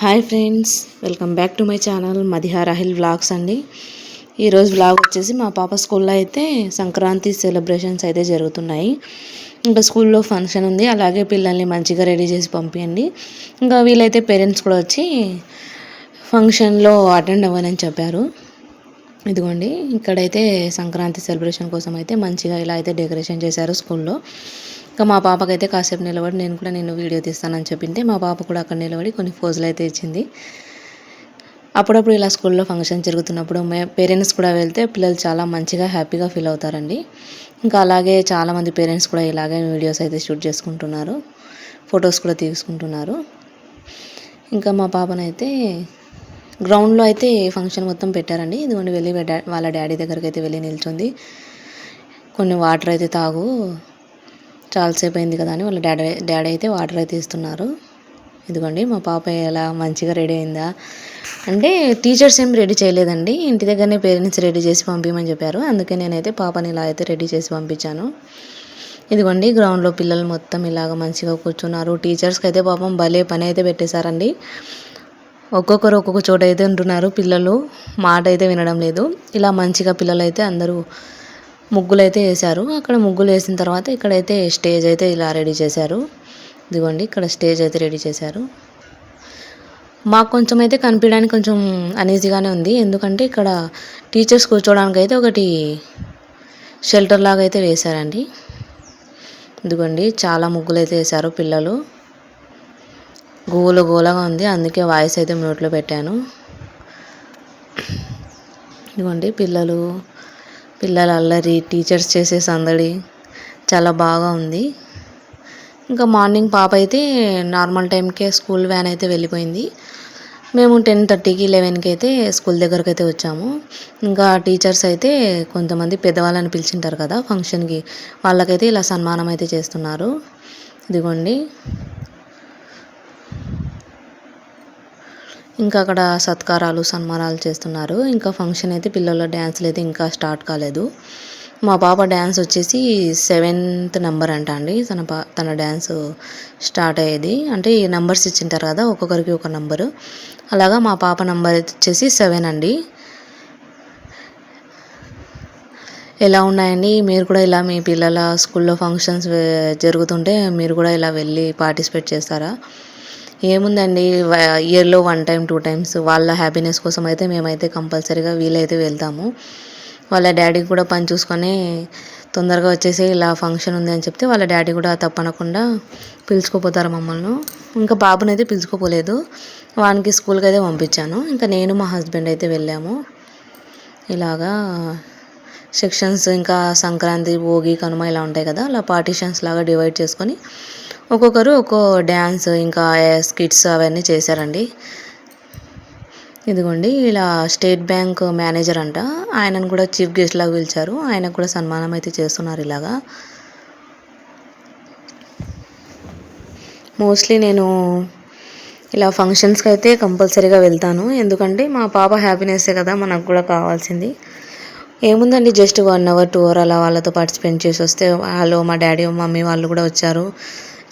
Hi friends, welcome back to my channel Madiha Rahil vlogs అండి. ఈరోజు vlog వచ్చేసి మా పాప స్కూల్లో అయితే సంక్రాంతి సెలబ్రేషన్స్ అయితే జరుగుతున్నాయి. ఇంకా స్కూల్లో ఫంక్షన్ ఉంది, అలాగే పిల్లల్ని మంచిగా రెడీ చేసి పంపించండి. ఇంకా వీళ్ళైతే పేరెంట్స్ కూడా వచ్చి ఫంక్షన్లో అటెండ్ అవ్వనని చెప్పారు. ఇదిగోండి, ఇక్కడైతే సంక్రాంతి సెలబ్రేషన్ కోసం అయితే మంచిగా ఇలా అయితే డెకరేషన్ చేశారు స్కూల్లో. ఇంకా మా పాపకైతే కాసేపు నిలబడి నేను వీడియో తీస్తానని చెప్పింటే మా పాప కూడా అక్కడ నిలబడి కొన్ని పోజులు అయితే ఇచ్చింది. అప్పుడప్పుడు ఇలా స్కూల్లో ఫంక్షన్ జరుగుతున్నప్పుడు పేరెంట్స్ కూడా వెళ్తే పిల్లలు చాలా మంచిగా హ్యాపీగా ఫీల్ అవుతారండి. ఇంకా అలాగే చాలామంది పేరెంట్స్ కూడా ఇలాగే వీడియోస్ అయితే షూట్ చేసుకుంటున్నారు, ఫొటోస్ కూడా తీసుకుంటున్నారు. ఇంకా మా పాపనైతే గ్రౌండ్లో అయితే ఫంక్షన్ మొత్తం పెట్టారండి. ఇదిగోండి, వెళ్ళి వాళ్ళ డాడీ దగ్గరికి అయితే వెళ్ళి నిల్చుంది. కొన్ని వాటర్ అయితే తాగు, చాలాసేపు అయింది కదా అని వాళ్ళ డాడీ అయితే వాటర్ అయితే ఇస్తున్నారు. ఇదిగోండి, మా పాప ఎలా మంచిగా రెడీ అయిందా అంటే టీచర్స్ ఏం రెడీ చేయలేదండి, ఇంటి దగ్గరనే పేరెంట్స్ రెడీ చేసి పంపించమని చెప్పారు. అందుకే నేనైతే పాపని ఇలా అయితే రెడీ చేసి పంపించాను. ఇదిగోండి, గ్రౌండ్లో పిల్లలు మొత్తం ఇలాగ మంచిగా కూర్చున్నారు. టీచర్స్కి అయితే పాపం భలే పని అయితే పెట్టేశారండి. ఒక్కొక్కరు ఒక్కొక్క చోట అయితే ఉంటున్నారు. పిల్లలు మాట అయితే వినడం లేదు. ఇలా మంచిగా పిల్లలు అయితే అందరూ ముగ్గులు అయితే వేశారు. అక్కడ ముగ్గులు వేసిన తర్వాత ఇక్కడైతే స్టేజ్ అయితే ఇలా రెడీ చేశారు. ఇదిగోండి, ఇక్కడ స్టేజ్ అయితే రెడీ చేశారు. మాకు కొంచెం అయితే కనిపించడానికి కొంచెం అనీజీగానే ఉంది, ఎందుకంటే ఇక్కడ టీచర్స్ కూర్చోవడానికి అయితే ఒకటి షెల్టర్ లాగా అయితే వేశారండి. ఇదిగోండి, చాలా ముగ్గులు అయితే వేశారు. పిల్లలు గోలగా ఉంది, అందుకే వాయిస్ అయితే మ్యూట్లో పెట్టాను. ఇదిగోండి, పిల్లల అల్లరి, టీచర్స్ చేసే సందడి చాలా బాగా ఉంది. ఇంకా మార్నింగ్ పాప అయితే నార్మల్ టైంకే స్కూల్ వ్యాన్ అయితే వెళ్ళిపోయింది. మేము 10:30కి 11కి అయితే స్కూల్ దగ్గరకు అయితే వచ్చాము. ఇంకా టీచర్స్ అయితే కొంతమంది పెద్దవాళ్ళని పిలిచింటారు కదా ఫంక్షన్కి, వాళ్ళకైతే ఇలా సన్మానం అయితే చేస్తున్నారు. ఇదిగోండి, ఇంకా అక్కడ సత్కారాలు సన్మానాలు చేస్తున్నారు. ఇంకా ఫంక్షన్ అయితే పిల్లల డ్యాన్స్లు అయితే ఇంకా స్టార్ట్ కాలేదు. మా పాప డ్యాన్స్ వచ్చేసి 7th నెంబర్ అంట అండి. తన డ్యాన్స్ స్టార్ట్ అయ్యేది అంటే ఈ నెంబర్స్ ఇచ్చింటారు కదా, ఒక్కొక్కరికి ఒక నెంబరు. అలాగా మా పాప నెంబర్ వచ్చేసి 7 అండి. ఎలా ఉన్నాయండి? మీరు కూడా ఇలా మీ పిల్లల స్కూల్లో ఫంక్షన్స్ జరుగుతుంటే మీరు కూడా ఇలా వెళ్ళి పార్టిసిపేట్ చేస్తారా? ఏముందండి, ఇయర్లో 1 టైం 2 టైమ్స్ వాళ్ళ హ్యాపీనెస్ కోసం అయితే మేమైతే కంపల్సరీగా వీలైతే వెళ్తాము. వాళ్ళ డాడీ కూడా పని చూసుకొని తొందరగా వచ్చేసి ఇలా ఫంక్షన్ ఉంది అని చెప్తే వాళ్ళ డాడీ కూడా తప్పనకుండా పిలుచుకోపోతారు మమ్మల్ని. ఇంకా బాబునైతే పిలుచుకోపోలేదు, వానికి స్కూల్కి అయితే పంపించాను. ఇంకా నేను మా హస్బెండ్ అయితే వెళ్ళాము. ఇలాగా సెక్షన్స్, ఇంకా సంక్రాంతి, భోగి, కనుమ ఇలా ఉంటాయి కదా, అలా పార్టీషన్స్ లాగా డివైడ్ చేసుకొని ఒక్కొక్కరు ఒక్కో డ్యాన్స్ ఇంకా స్కిట్స్ అవన్నీ చేశారండి. ఇదిగోండి, ఇలా స్టేట్ బ్యాంక్ మేనేజర్ అంట, ఆయనను కూడా చీఫ్ గెస్ట్ లాగా పిలిచారు. ఆయనకు కూడా సన్మానం అయితే చేస్తున్నారు. ఇలాగా మోస్ట్లీ నేను ఇలా ఫంక్షన్స్కి అయితే కంపల్సరీగా వెళ్తాను, ఎందుకంటే మా పాప హ్యాపీనెస్సే కదా మనకు కూడా కావాల్సింది. ఏముందండి, జస్ట్ 1 hour 2 hour అలా వాళ్ళతో పార్టిసిపేట్ చేసి వస్తే హలో మా డాడీ మమ్మీ వాళ్ళు కూడా వచ్చారు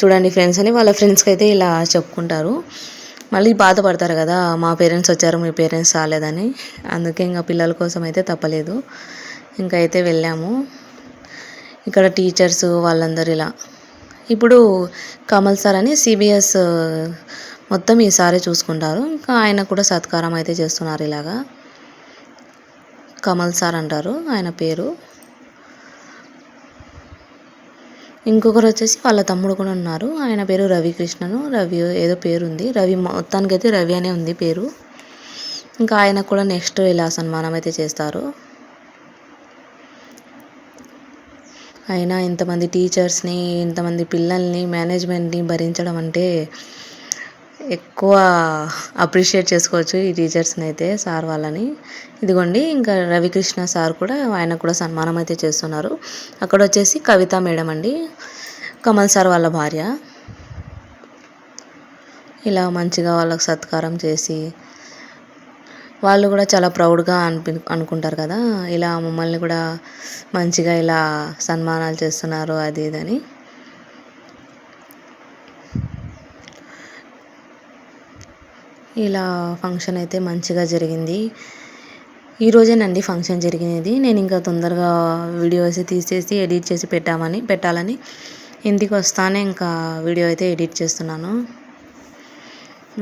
చూడండి ఫ్రెండ్స్ అని వాళ్ళ ఫ్రెండ్స్కి అయితే ఇలా చెప్పుకుంటారు. మళ్ళీ బాధపడతారు కదా, మా పేరెంట్స్ వచ్చారు మీ పేరెంట్స్ రాలేదని. అందుకే ఇంకా పిల్లల కోసం అయితే తప్పలేదు, ఇంకా అయితే వెళ్ళాము. ఇక్కడ టీచర్స్ వాళ్ళందరూ ఇలా ఇప్పుడు కమల్ సార్ అని సిబిఎస్ మొత్తం ఈసారి చూసుకుంటారు. ఇంకా ఆయన కూడా సత్కారం అయితే చేస్తున్నారు. ఇలాగా కమల్ సార్ అంటారు ఆయన పేరు. ఇంకొకరు వచ్చేసి వాళ్ళ తమ్ముడు కూడా ఉన్నారు, ఆయన పేరు రవికృష్ణను, రవి ఏదో పేరు ఉంది, రవి మొత్తానికైతే రవి అనే ఉంది పేరు. ఇంకా ఆయన కూడా నెక్స్ట్ ఇలా సన్మానం అయితే చేస్తారు. అయినా ఇంతమంది టీచర్స్ని, ఇంతమంది పిల్లల్ని, మేనేజ్మెంట్ని భరించడం అంటే ఎక్కువ అప్రిషియేట్ చేసుకోవచ్చు ఈ టీచర్స్ని అయితే, సార్ వాళ్ళని. ఇదిగోండి, ఇంకా రవికృష్ణ సార్ కూడా, ఆయన కూడా సన్మానం అయితే చేస్తున్నారు. అక్కడ వచ్చేసి కవిత మేడం అండి, కమల్ సార్ వాళ్ళ భార్య. ఇలా మంచిగా వాళ్ళకి సత్కారం చేసి వాళ్ళు కూడా చాలా ప్రౌడ్గా అనుకుంటారు కదా, ఇలా మమ్మల్ని కూడా మంచిగా ఇలా సన్మానాలు చేస్తున్నారు అది ఇదని. ఇలా ఫంక్షన్ అయితే మంచిగా జరిగింది. ఈరోజేనండి ఫంక్షన్ జరిగినది. నేను ఇంకా తొందరగా వీడియోస్ తీసేసి ఎడిట్ చేసి పెట్టాలని ఇంటికి వస్తానే ఇంకా వీడియో అయితే ఎడిట్ చేస్తున్నాను.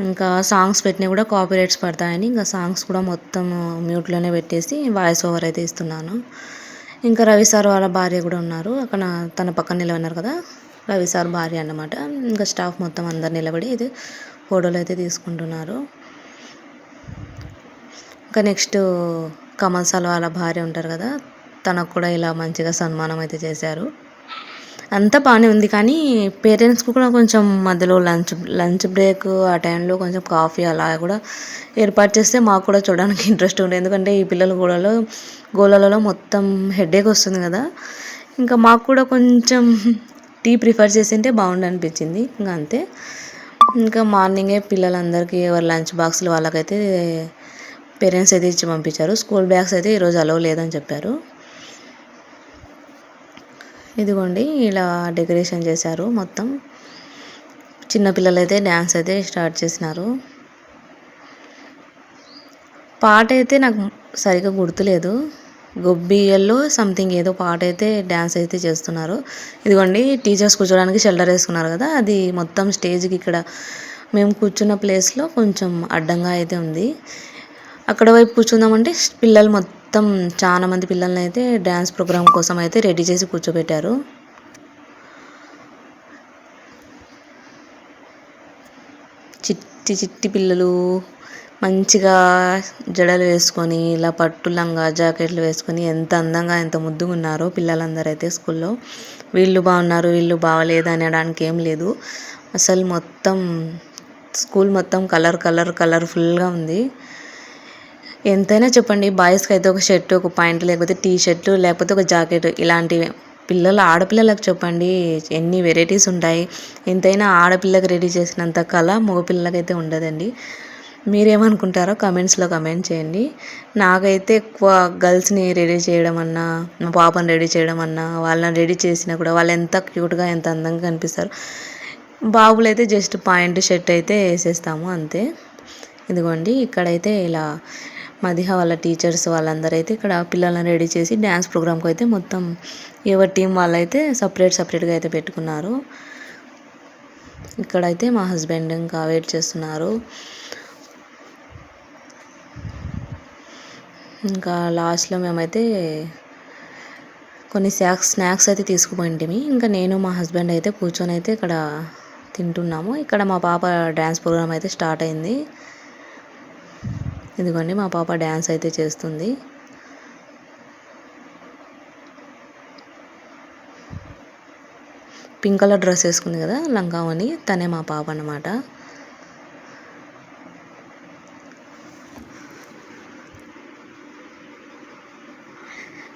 ఇంకా సాంగ్స్ పెట్టినా కూడా కాపీరైట్స్ పడతాయని ఇంకా సాంగ్స్ కూడా మొత్తం మ్యూట్లోనే పెట్టేసి వాయిస్ ఓవర్ అయితే ఇస్తున్నాను. ఇంకా రవి సార్ వాళ్ళ భార్య కూడా ఉన్నారు అక్కడ, తన పక్కన నిలబడినారు కదా, రవి సార్ భార్య అన్నమాట. ఇంకా స్టాఫ్ మొత్తం అందరు నిలబడి అయితే ఫోటోలు అయితే తీసుకుంటున్నారు. ఇంకా నెక్స్ట్ కమల్ సార్ వాళ్ళ భార్య ఉంటారు కదా, తనకు కూడా ఇలా మంచిగా సన్మానం అయితే చేశారు. అంతా బాగానే ఉంది, కానీ పేరెంట్స్కి కూడా కొంచెం మధ్యలో లంచ్ బ్రేక్ ఆ టైంలో కొంచెం కాఫీ అలా కూడా ఏర్పాటు చేస్తే మాకు కూడా చూడడానికి ఇంట్రెస్ట్ ఉంటుంది. ఎందుకంటే ఈ పిల్లల గోళలలో మొత్తం హెడేక్ వస్తుంది కదా, ఇంకా మాకు కూడా కొంచెం టీ ప్రిఫర్ చేసింటే బాగుండు అనిపించింది. ఇంకా అంతే. ఇంకా మార్నింగే పిల్లలందరికీ ఎవరి లంచ్ బాక్సులు వాళ్ళకైతే పేరెంట్స్ అయితే ఇచ్చి పంపించారు. స్కూల్ బ్యాగ్స్ అయితే ఈరోజు అలౌ లేదని చెప్పారు. ఇదిగోండి ఇలా డెకరేషన్ చేశారు మొత్తం. చిన్నపిల్లలు అయితే డ్యాన్స్ అయితే స్టార్ట్ చేసినారు. పాట అయితే నాకు సరిగ్గా గుర్తులేదు, గొబ్బియల్లో సంథింగ్ ఏదో పాట అయితే డ్యాన్స్ అయితే చేస్తున్నారు. ఇదిగోండి టీచర్స్ కూర్చోడానికి షెల్టర్ వేసుకున్నారు కదా, అది మొత్తం స్టేజ్కి ఇక్కడ మేము కూర్చున్న ప్లేస్లో కొంచెం అడ్డంగా అయితే ఉంది. అక్కడ వైపు కూర్చుందామంటే పిల్లలు మొత్తం చాలా మంది పిల్లల్ని అయితే డ్యాన్స్ ప్రోగ్రామ్ కోసం అయితే రెడీ చేసి కూర్చోబెట్టారు. చిట్టి చిట్టి పిల్లలు మంచిగా జడలు వేసుకొని ఇలా పట్టు లంగా జాకెట్లు వేసుకొని ఎంత అందంగా ఎంత ముద్దుగా ఉన్నారో పిల్లలందరూ అయితే స్కూల్లో. వీళ్ళు బాగున్నారు వీళ్ళు బాగలేదు అనడానికి ఏం లేదు, అసలు మొత్తం స్కూల్ మొత్తం కలర్ఫుల్గా ఉంది. ఎంతైనా చెప్పండి, బాయ్స్కి అయితే ఒక షర్టు ఒక పాయింట్ లేకపోతే టీ షర్టు లేకపోతే ఒక జాకెట్ ఇలాంటివి. ఆడపిల్లలకు చెప్పండి ఎన్ని వెరైటీస్ ఉంటాయి. ఎంతైనా ఆడపిల్లకి రెడీ చేసినంత కళ మగపిల్లలకైతే ఉండదండి. మీరేమనుకుంటారో కమెంట్స్లో కమెంట్ చేయండి. నాకైతే ఎక్కువ గర్ల్స్ని రెడీ చేయడం అన్నా, మా పాపని రెడీ చేయడం అన్నా, వాళ్ళని రెడీ చేసినా కూడా వాళ్ళు ఎంత క్యూట్గా ఎంత అందంగా కనిపిస్తారు. బాబులు అయితే జస్ట్ పాయింట్ షర్ట్ అయితే వేసేస్తాము అంతే. ఇదిగోండి ఇక్కడైతే ఇలా మదిహ వాళ్ళ టీచర్స్ వాళ్ళందరూ అయితే ఇక్కడ పిల్లలను రెడీ చేసి డ్యాన్స్ ప్రోగ్రామ్కి అయితే మొత్తం ఎవరి టీం వాళ్ళైతే సపరేట్గా అయితే పెట్టుకున్నారు. ఇక్కడైతే మా హస్బెండ్ ఇంకా వెయిట్ చేస్తున్నారు. ఇంకా లాస్ట్లో మేమైతే కొన్ని స్నాక్స్ అయితే తీసుకుపోయింటిమి. ఇంకా నేను మా హస్బెండ్ అయితే కూర్చొని అయితే ఇక్కడ తింటున్నాము. ఇక్కడ మా పాప డ్యాన్స్ ప్రోగ్రామ్ అయితే స్టార్ట్ అయింది. ఇదిగోండి మా పాప డ్యాన్స్ అయితే చేస్తుంది. పింక్ కలర్ డ్రెస్ వేసుకుంది కదా లంగావని, తనే మా పాప అన్నమాట.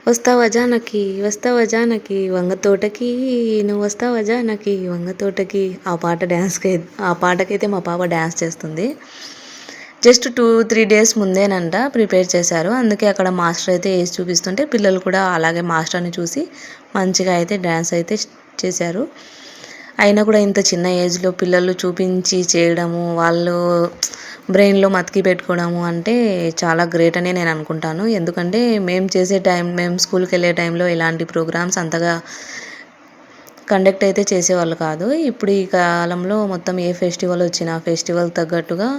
వస్తావా జానకి వంగ తోటకి, నువ్వు వస్తావా జానకి వంగ తోటకి, ఆ పాటకైతే మా పాప డ్యాన్స్ చేస్తుంది. జస్ట్ 2-3 డేస్ ముందేనంట ప్రిపేర్ చేశారు. అందుకే అక్కడ మాస్టర్ అయితే వేసి చూపిస్తుంటే పిల్లలు కూడా అలాగే మాస్టర్ని చూసి మంచిగా అయితే డ్యాన్స్ అయితే చేశారు. అయినా కూడా ఇంత చిన్న ఏజ్లో పిల్లలు చూపించి చేయడము, వాళ్ళు బ్రెయిన్లో మతికి పెట్టుకోవడము అంటే చాలా గ్రేట్ అని నేను అనుకుంటాను. ఎందుకంటే మేము స్కూల్కి వెళ్ళే టైంలో ఇలాంటి ప్రోగ్రామ్స్ అంతగా కండక్ట్ అయితే చేసేవాళ్ళు కాదు. ఇప్పుడు ఈ కాలంలో మొత్తం ఏ ఫెస్టివల్ వచ్చినా ఫెస్టివల్ తగ్గట్టుగా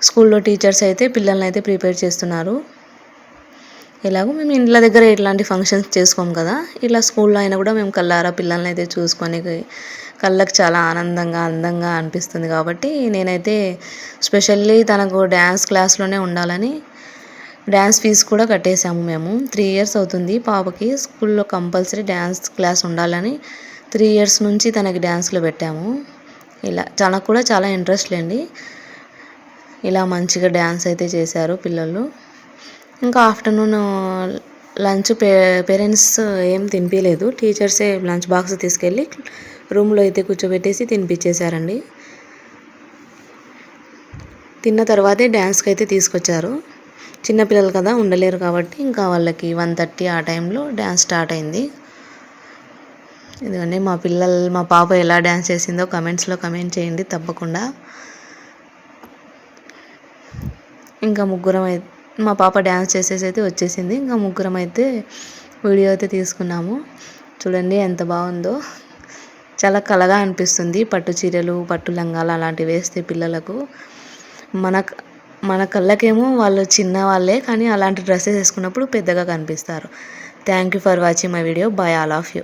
స్కూల్లో టీచర్స్ అయితే పిల్లల్ని అయితే ప్రిపేర్ చేస్తున్నారు. ఎలాగో మేము ఇంట్ల దగ్గర ఇట్లాంటి ఫంక్షన్స్ చేసుకోము కదా, ఇలా స్కూల్లో అయినా కూడా మేము కళ్ళారా పిల్లల్ని అయితే చూసుకొని కళ్ళకి చాలా అందంగా అనిపిస్తుంది. కాబట్టి నేనైతే స్పెషల్లీ తనకు డ్యాన్స్ క్లాస్లోనే ఉండాలని డ్యాన్స్ ఫీజు కూడా కట్టేశాము. మేము 3 years అవుతుంది పాపకి స్కూల్లో కంపల్సరీ డ్యాన్స్ క్లాస్ ఉండాలని 3 years నుంచి తనకి డ్యాన్స్లో పెట్టాము. ఇలా తనకు కూడా చాలా ఇంట్రెస్ట్ లేండి. ఇలా మంచిగా డ్యాన్స్ అయితే చేశారు పిల్లలు. ఇంకా ఆఫ్టర్నూన్ లంచ్ పేరెంట్స్ ఏం తినిపించలేదు, టీచర్సే లంచ్ బాక్స్ తీసుకెళ్ళి రూమ్లో అయితే కూర్చోబెట్టేసి తినిపించేశారండి. తిన్న తర్వాతే డ్యాన్స్కి అయితే తీసుకొచ్చారు. చిన్నపిల్లలు కదా ఉండలేరు కాబట్టి ఇంకా వాళ్ళకి 1:30 ఆ టైంలో డ్యాన్స్ స్టార్ట్ అయింది. ఇదిగోండి మా పాప ఎలా డ్యాన్స్ చేసిందో కమెంట్స్లో కమెంట్ చేయండి తప్పకుండా. ఇంకా ముగ్గురం అయితే మా పాప డ్యాన్స్ చేసేసి అయితే వచ్చేసింది. ఇంకా ముగ్గురం అయితే వీడియో అయితే తీసుకున్నాము. చూడండి ఎంత బాగుందో, చాలా కళగా అనిపిస్తుంది. పట్టు చీరలు, పట్టు లంగాలు అలాంటివి వేస్తే పిల్లలకు మన మన కళ్ళకేమో వాళ్ళు చిన్న వాళ్ళే, కానీ అలాంటి డ్రెస్సెస్ వేసుకున్నప్పుడు పెద్దగా కనిపిస్తారు. Thank you for watching my video. By all of you.